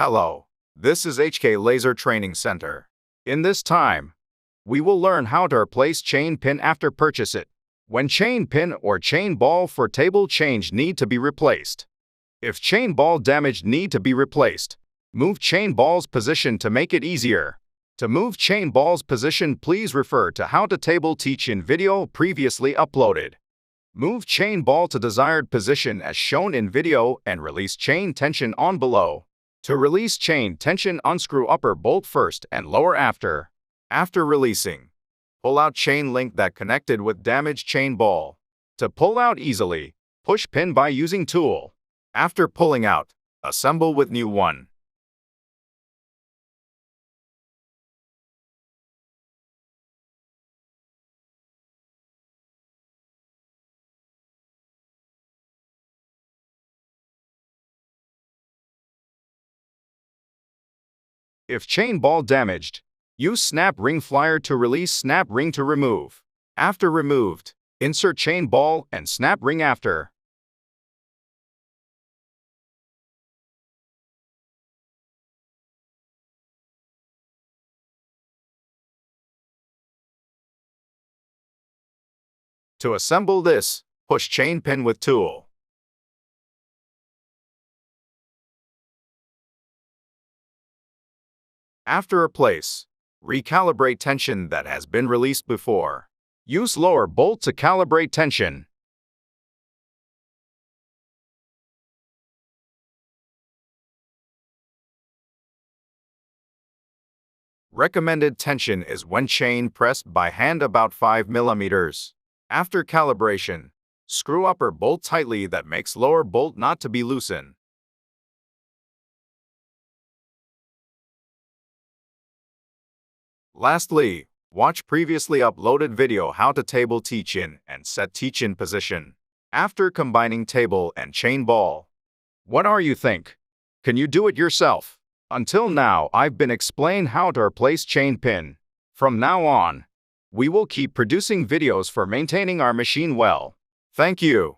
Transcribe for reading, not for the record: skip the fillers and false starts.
Hello, this is HK Laser Training Center. In this time, we will learn how to replace chain pin after purchase it. When chain pin or chain ball for table change need to be replaced. If chain ball damaged need to be replaced, move chain ball's position to make it easier. To move chain ball's position, please refer to how to table teach in video previously uploaded. Move chain ball to desired position as shown in video and release chain tension on below. To release chain tension, unscrew upper bolt first and lower after. After releasing, pull out chain link that connected with damaged chain ball. To pull out easily, push pin by using tool. After pulling out, assemble with new one. If chain ball damaged, use snap ring flyer to release, snap ring to remove. After removed, insert chain ball and snap ring after. To assemble this, push chain pin with tool. After replace, recalibrate tension that has been released before. Use lower bolt to calibrate tension. Recommended tension is when chain pressed by hand about 5 mm. After calibration, screw upper bolt tightly that makes lower bolt not to be loosened. Lastly, watch previously uploaded video how to table teach in and set teach in position. After combining table and chain ball. What are you think? Can you do it yourself? Until now, I've been explained how to replace chain pin. From now on, we will keep producing videos for maintaining our machine well. Thank you.